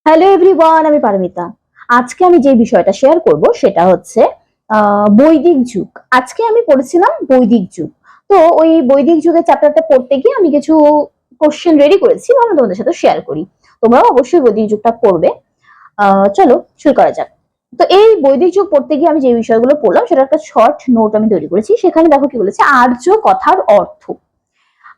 Hello everyone, আমি পারমিতা। আজকে আমি যে বিষয়টা শেয়ার করব সেটা হচ্ছে বৈদিক যুগ। আজকে আমি পড়েছিলাম বৈদিক যুগ। তো ওই বৈদিক যুগের চ্যাপ্টারটা পড়তে গিয়ে আমি কিছু কোশ্চেন রেডি করেছি, ভাবলাম তোমাদের সাথে শেয়ার করি। তোমরাও অবশ্যই বৈদিক যুগটা পড়বে। চলো শুরু করা যাক। তো এই বৈদিক যুগ পড়তে গিয়ে আমি যে বিষয়গুলো পড়লাম সেটা একটা শর্ট নোট আমি তৈরি করেছি। সেখানে দেখো কি বলেছে, আর্য কথার অর্থ।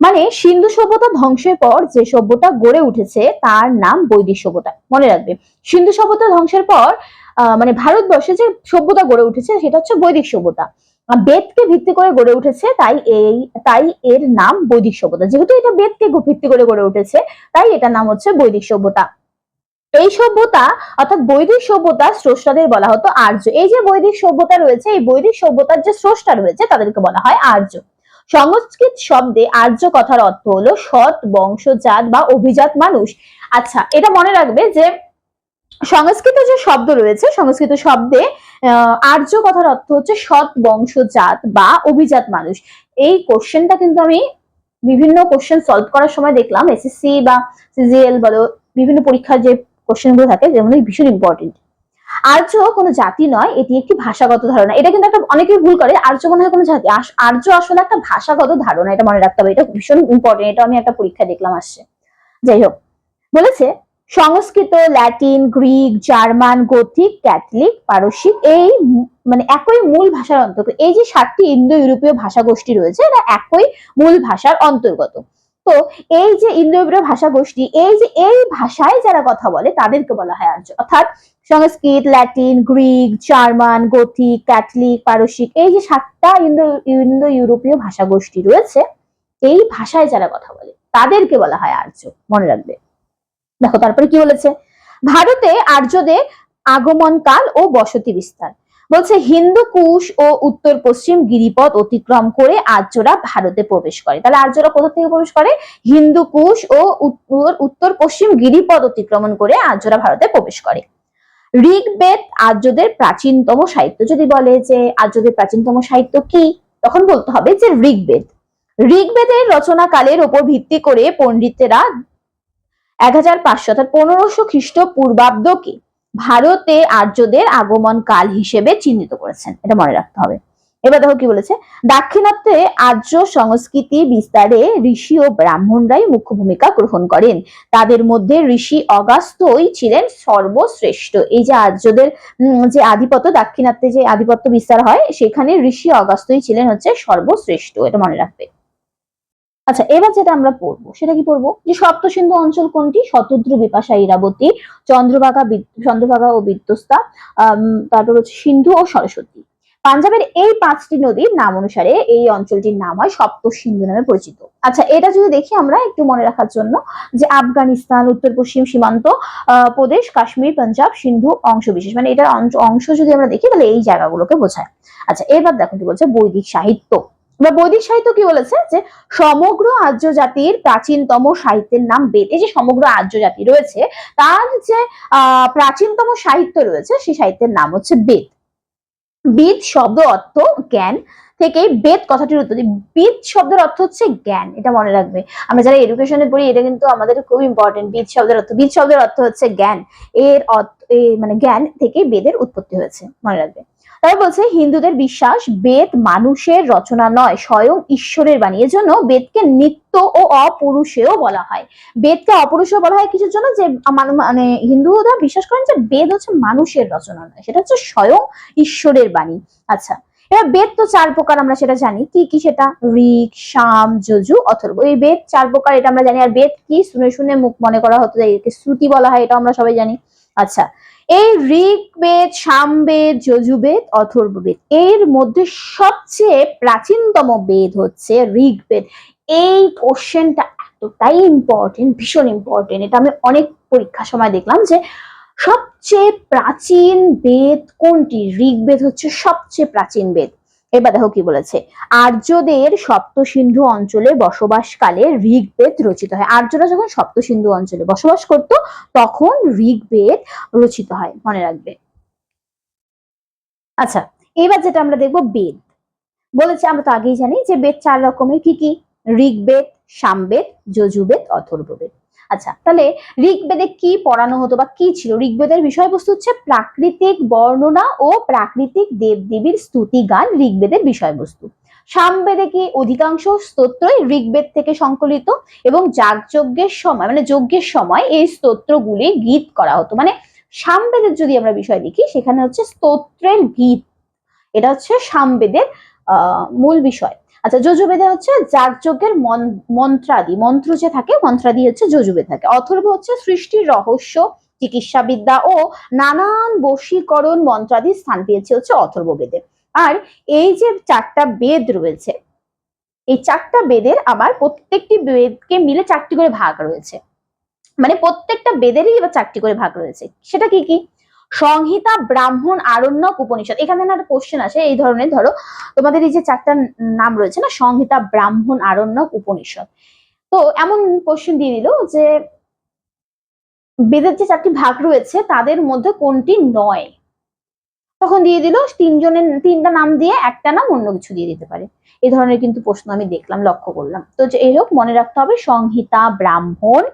মানে সিন্ধু সভ্যতা ধ্বংসের পর যে সভ্যতা গড়ে উঠেছে তার নাম বৈদিক সভ্যতা। মনে রাখবে, সিন্ধু সভ্যতা ধ্বংসের পর মানে ভারতবর্ষে যে সভ্যতা গড়ে উঠেছে সেটা হচ্ছে বৈদিক সভ্যতা। বেদকে ভিত্তি করে গড়ে উঠেছে, তাই এর নাম বৈদিক সভ্যতা। যেহেতু এটা বেদকে ভিত্তি করে গড়ে উঠেছে, তাই এটার নাম হচ্ছে বৈদিক সভ্যতা। এই সভ্যতা অর্থাৎ বৈদিক স্রষ্টাদের স্রষ্টাদের বলা হতো আর্য। এই যে বৈদিক সভ্যতা রয়েছে, এই বৈদিক সভ্যতার যে স্রষ্টা রয়েছে তাদেরকে বলা হয় আর্য। সংস্কৃত শব্দে আর্য কথার অর্থ হলো সৎ, বংশজাত বা অভিজাত মানুষ। আচ্ছা, এটা মনে রাখবে যে সংস্কৃত যে শব্দ রয়েছে, সংস্কৃত শব্দে আর্য কথার অর্থ হচ্ছে সৎ, বংশজাত বা অভিজাত মানুষ। এই কোশ্চেনটা কিন্তু আমি বিভিন্ন কোশ্চেন সলভ করার সময় দেখলাম, এসএসসি বা সিজিএল বলো, বিভিন্ন পরীক্ষার যে কোশ্চেন গুলো থাকে যেমন ভীষণ ইম্পর্টেন্ট। আর্য কোনো জাতি নয়, এটি একটি ভাষাগত ধারণা। এটা কিন্তু একটা অনেকেই ভুল করে, আর্য মনে হয় কোনো জাতি। আর্য আসলে একটা ভাষাগত ধারণা, এটা মনে রাখতে হবে। এটা ভীষণ ইম্পর্টেন্ট, এটা আমি একটা পরীক্ষা দেখলাম আসছে। যাই হোক, বলেছে Sanskrit, Latin, Greek, German, Gothic, Catholic, পারসিক এই মানে একই মূল ভাষার অন্তর্গত। এই যে 7টি ইন্দো ইউরোপীয় ভাষা গোষ্ঠী রয়েছে এরা একই মূল ভাষার অন্তর্গত। তো এই যে ইন্দো ইউরোপীয় ভাষা গোষ্ঠী, এই ভাষায় যারা কথা বলে তাদেরকে বলা হয় আর্য। অর্থাৎ Sanskrit, Latin, Greek, German, Gothic, Catholic, পারসিক এই যে 7টা ইন্দো ইউরোপীয় ভাষা গোষ্ঠী রয়েছে, এই ভাষায় যারা কথা বলে তাদেরকে বলা হয় আর্য। মনে রাখবে। দেখো তারপরে কি বলেছে, ভারতে আর্যদের আগমন কাল ও বসতি বিস্তার। বলছে হিন্দু কুশ ও উত্তর পশ্চিম গিরিপথ অতিক্রম করে আর্যরা ভারতে প্রবেশ করে। তাহলে আর্যরা কোথা থেকে প্রবেশ করে? হিন্দু কুশ ও উত্তর পশ্চিম গিরিপথ অতিক্রমণ করে আর্যরা ভারতে প্রবেশ করে। ঋগ্বেদ আর্যদের প্রাচীনতম সাহিত্য। যদি বলে যে আর্যদের প্রাচীনতম সাহিত্য কি, তখন বলতে হবে যে ঋগ্বেদ। ঋগ্বেদের রচনা কালের উপর ভিত্তি করে পণ্ডিতেরা 1500 অর্থাৎ 1500 খ্রিস্টপূর্বাব্দকে ভারতে আর্যদের আগমন কাল হিসেবে চিহ্নিত করেছেন। এটা মনে রাখতে হবে। এবার দেখো কি বলেছে, দাক্ষিণাত্যে আর্য সংস্কৃতি বিস্তারে ঋষি ও ব্রাহ্মণরাই মুখ্য ভূমিকা গ্রহণ করেন। তাদের মধ্যে ঋষি অগাস্ত্যই ছিলেন সর্বশ্রেষ্ঠ। এই যে আর্যদের যে আধিপত্য, দাক্ষিণাত্যে যে আধিপত্য বিস্তার হয় সেখানে ঋষি অগাস্ত্যই ছিলেন হচ্ছে সর্বশ্রেষ্ঠ। এটা মনে রাখবে। আচ্ছা, এবার যেটা আমরা পড়বো সেটা কি পড়বো, যে সপ্তসিন্ধু অঞ্চল কোনটি? শতদ্রু, বিপাশা, ইরাবতী, চন্দ্রভাগা ও বিদ্যস্তা, তারপর হচ্ছে সিন্ধু ও সরস্বতী। পাঞ্জাবের এই 5টি নদীর নাম অনুসারে এই অঞ্চলটির নাম হয় সপ্তসিন্ধু নামে পরিচিত। আচ্ছা, এটা যদি দেখি আমরা একটু মনে রাখার জন্য, যে আফগানিস্তান, উত্তর পশ্চিম সীমান্ত প্রদেশ, কাশ্মীর, পাঞ্জাব, সিন্ধু অংশ বিশেষ, মানে এটার অংশ যদি আমরা দেখি তাহলে এই জায়গাগুলোকে বোঝায়। আচ্ছা, এবার দেখো কি বলছে, বৈদিক সাহিত্য বা বৈদিক সাহিত্য কি বলেছে, যে সমগ্র আর্য জাতির প্রাচীনতম সাহিত্যের নাম বেদ। এই যে সমগ্র আর্য জাতি রয়েছে তার যে প্রাচীনতম সাহিত্য রয়েছে সেই সাহিত্যের নাম হচ্ছে বেদ। বিদ শব্দ অর্থ জ্ঞান থেকে বেদ কথাটির উৎপত্তি। বিদ শব্দের অর্থ হচ্ছে জ্ঞান, এটা মনে রাখবে। আমরা যারা এডুকেশনে পড়ি এটা কিন্তু আমাদের খুব ইম্পর্টেন্ট। বিদ শব্দের অর্থ, বিদ শব্দের অর্থ হচ্ছে জ্ঞান। এর অর্থ মানে জ্ঞান থেকে বেদের উৎপত্তি হয়েছে, মনে রাখবে। তাই বলছে হিন্দুদের বিশ্বাস বেদ মানুষের রচনা নয়, স্বয়ং ঈশ্বরের বাণী। এজন্য বেদকে নিত্য ও অপুরুষেয় বলা হয়। বেদকে অপুরুষেয় বলা হয় কিছুর জন্য, যে মানে হিন্দুরা বিশ্বাস করেন যে বেদ হচ্ছে মানুষের রচনা নয়, সেটা হচ্ছে স্বয়ং ঈশ্বরের বাণী। আচ্ছা, এবার বেদ তো 4 প্রকার, আমরা সেটা জানি। কি কি সেটা? ঋক, সাম, যজু, অথর্ব। এই বেদ 4 প্রকার, এটা আমরা জানি। আর বেদ কি শুনে শুনে মুখ মনে করা হতো, একে শ্রুতি বলা হয়, এটা আমরা সবাই জানি। আচ্ছা, এই ঋগ্বেদ, সামবেদ, যজুবেদ, অথর্ববেদ এর মধ্যে সবচেয়ে প্রাচীনতম বেদ হচ্ছে ঋগ্বেদ। এই কোশ্চেনটা এতটাই ইম্পর্টেন্ট, ভীষণ ইম্পর্টেন্ট। এটা আমি অনেক পরীক্ষার সময় দেখলাম যে সবচেয়ে প্রাচীন বেদ কোনটি? ঋগ্বেদ হচ্ছে সবচেয়ে প্রাচীন বেদ। এবার দেখো কি বলেছে, আর্যদের সপ্তসিন্ধু অঞ্চলে বসবাসকালে ঋগ্বেদ রচিত হয়। আর্যরা যখন সপ্তসিন্ধু অঞ্চলে বসবাস করত তখন ঋগ্বেদ রচিত হয়, মনে রাখবে। আচ্ছা, এবার যেটা আমরা দেখবো বেদ। বলেছে আমরা তো আগেই জানি যে বেদ 4 রকমের। কি কি? ঋগ্বেদ, সামবেদ, যজুবেদ, অথর্ববেদ। আচ্ছা, তাহলে ঋগ্বেদে কি পড়ানো হতো বা কি ছিল? ঋগ্বেদের বিষয়বস্তু হচ্ছে প্রাকৃতিক বর্ণনা ও প্রাকৃতিক দেবদেবীর স্তুতি গান ঋগ্বেদের বিষয়বস্তু। সামবেদে কি অধিকাংশ স্তোত্রই ঋগ্বেদ থেকে সংকলিত এবং যাগযজ্ঞের সময় মানে যজ্ঞের সময় এই স্তোত্রগুলি গীত করা হতো। মানে সামবেদের যদি আমরা বিষয় দেখি সেখানে হচ্ছে স্তোত্রের গীত, এটা হচ্ছে সামবেদের মূল বিষয়। আচ্ছা, যজুর্বেদে হচ্ছে যাগযজ্ঞের মন্ত্রাদি, মন্ত্র যে থাকে মন্ত্রাদি হচ্ছে যজুর্বেদ থাকে। অথর্ব হচ্ছে সৃষ্টির রহস্য, চিকিৎসাবিদ্যা ও নানান বশীকরণ মন্ত্রাদি স্থান পেয়েছে হচ্ছে অথর্ব বেদে। আর এই যে চারটা বেদ রয়েছে, এই চারটা বেদের আবার প্রত্যেকটি বেদকে মিলে চারটি করে ভাগ রয়েছে, মানে প্রত্যেকটা বেদেরই এবার চারটি করে ভাগ রয়েছে। সেটা কি কি? সংহিতা, ব্রাহ্মণ, আরণ্যক, উপনিষদ। এখানে না একটা কোশ্চেন আসে এই ধরনের, ধরো তোমাদের এই যে চারটা নাম রয়েছে না, সংহিতা, ব্রাহ্মণ, আরণ্যক, উপনিষদ, তো এমন কোশ্চেন দিয়ে দিল যে বেদের যে চারটি ভাগ রয়েছে তাদের মধ্যে কোনটি নয়, তখন দিয়ে দিল তিনজনের তিনটা নাম দিয়ে একটা নাম অন্য কিছু দিয়ে দিতে পারে। এই ধরনের কিন্তু প্রশ্ন আমি দেখলাম, লক্ষ্য করলাম। তো এই হোক, মনে রাখতে হবে সংহিতা, ব্রাহ্মণ,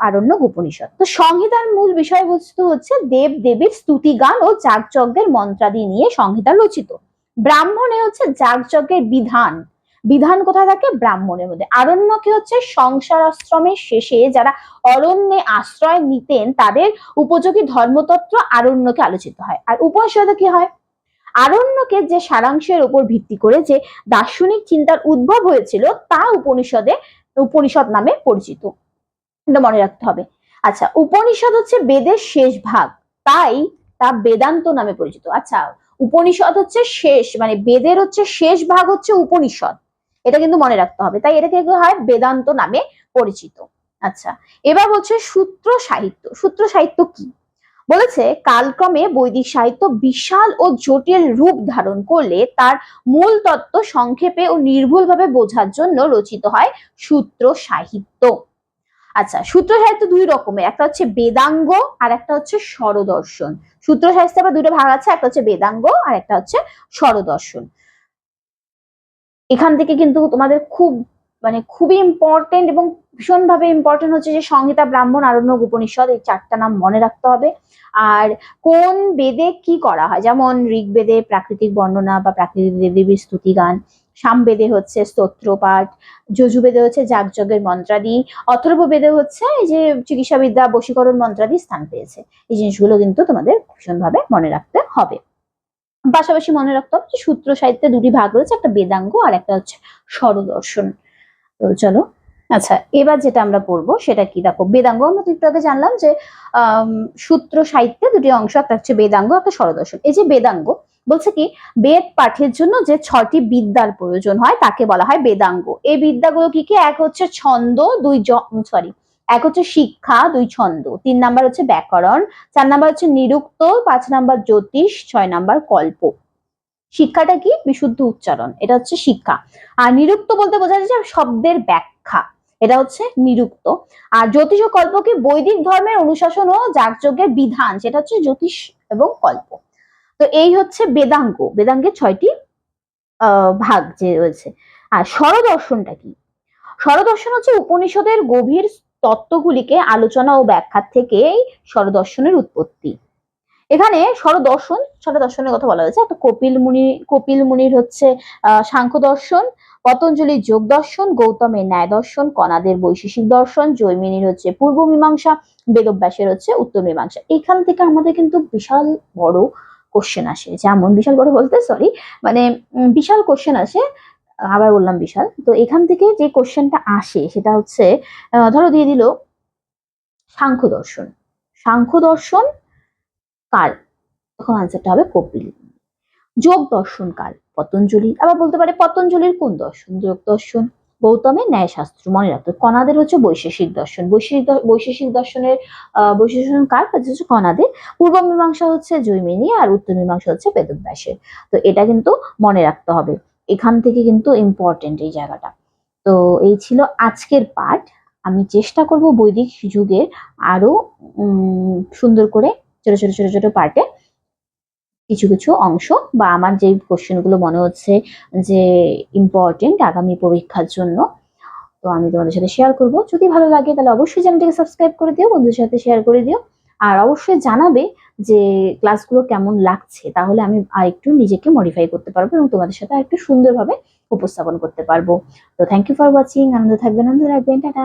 আরণ্যক, উপনিষদ। তো সংহিতার মূল বিষয়বস্তু হচ্ছে দেব দেবীর স্তুতি গান ও যাগযজ্ঞের মন্ত্রাদি নিয়ে সংহিতা রচিত। ব্রাহ্মণে হচ্ছে যাগযজ্ঞের বিধান, বিধান কোথায় থাকে? ব্রাহ্মণের মধ্যে। আরণ্যকে হচ্ছে সংসার আশ্রমের শেষে যারা অরণ্যে আশ্রয় নিতেন তাদের উপযোগী ধর্মতত্ত্ব আরণ্যকে আলোচিত হয়। আর উপনিষদে কি হয়? আরণ্যকের যে সারাংশের উপর ভিত্তি করে যে দার্শনিক চিন্তার উদ্ভব হয়েছিল তা উপনিষদ নামে পরিচিত, এটা মনে রাখতে হবে। আচ্ছা, উপনিষদ হচ্ছে বেদের শেষ ভাগ, তাই তা বেদান্ত নামে পরিচিত। আচ্ছা, উপনিষদ হচ্ছে শেষ, মানে বেদের হচ্ছে শেষ ভাগ হচ্ছে উপনিষদ, এটা কিন্তু মনে রাখতে হবে, তাই এটাকে কি হয়? বেদান্ত নামে পরিচিত। আচ্ছা, এবার বলছে সূত্র সাহিত্য। সূত্র সাহিত্য কি? বলেছে কালক্রমে বৈদিক সাহিত্য বিশাল ও জটিল রূপ ধারণ করলে তার মূল তত্ত্ব সংক্ষেপে ও নির্ভুলভাবে বোঝার জন্য রচিত হয় সূত্র সাহিত্য। আচ্ছা, সূত্র সাহিত্য দুই রকমের, একটা হচ্ছে বেদাঙ্গ আর একটা হচ্ছে স্বরদর্শন। সূত্র সাহিত্যে আবার দুটো ভাগ আছে, একটা হচ্ছে বেদাঙ্গ আর একটা হচ্ছে স্বরদর্শন। এখান থেকে কিন্তু তোমাদের খুবই ইম্পর্টেন্ট এবং ভীষণভাবে ইম্পর্টেন্ট হচ্ছে যে সংহিতা, ব্রাহ্মণ, আরণ্যক, উপনিষদ, এই চারটা নাম মনে রাখতে হবে। আর কোন বেদে কি করা হয়, যেমন ঋগ্বেদে প্রাকৃতিক বর্ণনা বা প্রাকৃতিক দেবদেবীর স্তুতি গান, সামবেদে হচ্ছে স্তোত্র পাঠ, যজুর্বেদে হচ্ছে যাগযজ্ঞের মন্ত্রাদি, অথর্ব বেদে হচ্ছে এই যে চিকিৎসাবিদ্যা, বশীকরণ মন্ত্রাদি স্থান পেয়েছে। এই জিনিসগুলো কিন্তু তোমাদের ভীষণভাবে মনে রাখতে হবে। পাশাপাশি মনে রাখতে হবে যে সূত্র সাহিত্যে দুটি ভাগ রয়েছে, একটা বেদাঙ্গ আর একটা হচ্ছে স্বরদর্শন। তো চলো, আচ্ছা এবার যেটা আমরা পড়বো সেটা কি? দেখো, বেদাঙ্গ আমরা একটু আগে জানলাম যে সূত্র সাহিত্যে দুটি অংশ, একটা হচ্ছে বেদাঙ্গ, একটা স্বরদর্শন। এই যে বেদাঙ্গ বলছে কি, বেদ পাঠের জন্য যে 6টি বিদ্যার প্রয়োজন হয় তাকে বলা হয় বেদাঙ্গ। এই বিদ্যাগুলো কি কি? এক হচ্ছে ছন্দ, এক হচ্ছে শিক্ষা, 2 ছন্দ, 3 নাম্বার হচ্ছে ব্যাকরণ, 4 নাম্বার হচ্ছে নিরুক্ত, 5 নাম্বার জ্যোতিষ, 6 নাম্বার কল্প। শিক্ষাটা কি? বিশুদ্ধ উচ্চারণ, এটা হচ্ছে শিক্ষা। আর নিরুক্ত বলতে বোঝা যাচ্ছে শব্দের ব্যাখ্যা, এটা হচ্ছে নিরুক্ত। আর জ্যোতিষ ও কল্প কি? বৈদিক ধর্মের অনুশাসন ও যাগযজ্ঞের বিধান, সেটা হচ্ছে জ্যোতিষ এবং কল্প। তো এই হচ্ছে বেদাঙ্গ, বেদাঙ্গের 6টি ভাগ যে রয়েছে। আর স্বরদর্শনটা কি? স্বরদর্শন হচ্ছে উপনিষদের গভীর তত্ত্বগুলিকে আলোচনা ও ব্যাখ্যা থেকে স্বরদর্শনের উৎপত্তি। এখানে স্বরদর্শনের কথা বলা হয়েছে। একটা কপিল মুনির হচ্ছে সাংখ্য দর্শন, পতঞ্জলির যোগ দর্শন, গৌতমের ন্যায় দর্শন, কণাদের বৈশেষিক দর্শন, জৈমিনীর হচ্ছে পূর্ব মীমাংসা, বেদব্যাসের হচ্ছে উত্তর মীমাংসা। এখান থেকে আমাদের কিন্তু বিশাল বড় কোশ্চেন আসে, যেমন বিশাল বড় বলতে সরি, মানে বিশাল কোশ্চেন আসে, আবার বললাম বিশাল। তো এখান থেকে যে কোশ্চেনটা আসে সেটা হচ্ছে, ধরো দিয়ে দিল সাংখ্য দর্শন। সাংখ্য দর্শন কার? তখন আনসারটা হবে কপিল। যোগ দর্শন কার? পতঞ্জলি। আবার বলতে পারে পতঞ্জলির কোন দর্শন? যোগ দর্শন। গৌতমের ন্যায় শাস্ত্র, মনে রাখতে। কণাদের হচ্ছে বৈশেষিক দর্শন। বৈশেষিক দর্শনের বৈশেষিক দর্শন কার? হচ্ছে কণাদের। পূর্ব মীমাংসা হচ্ছে জৈমিনী আর উত্তর মীমাংসা হচ্ছে বেদব্যাসের। তো এটা কিন্তু মনে রাখতে হবে, এখান থেকে কিন্তু ইম্পর্টেন্ট এই জায়গাটা। তো এই ছিল আজকের পাঠ। আমি চেষ্টা করব বৈদিক যুগের আরো সুন্দর করে ছোট ছোট ছোট ছোট পার্টে কিছু কিছু অংশ বা আমার যে কোশ্চেন গুলো মনে হচ্ছে যে ইম্পর্টেন্ট আগামী পরীক্ষার জন্য, তো আমি তোমাদের সাথে শেয়ার করব। যদি ভালো লাগে তাহলে অবশ্যই চ্যানেলটিকে সাবস্ক্রাইব করে দিও, বন্ধুদের সাথে শেয়ার করে দিও। আর অবশ্যই জানাবে যে ক্লাসগুলো কেমন লাগছে, তাহলে আমি আরেকটু নিজেকে মডিফাই করতে পারবো এবং তোমাদের সাথে আরেকটু সুন্দরভাবে উপস্থাপন করতে পারবো। তো থ্যাংক ইউ ফর ওয়াচিং। আনন্দ থাকবেন, আনন্দ রাখবেন, টাটা।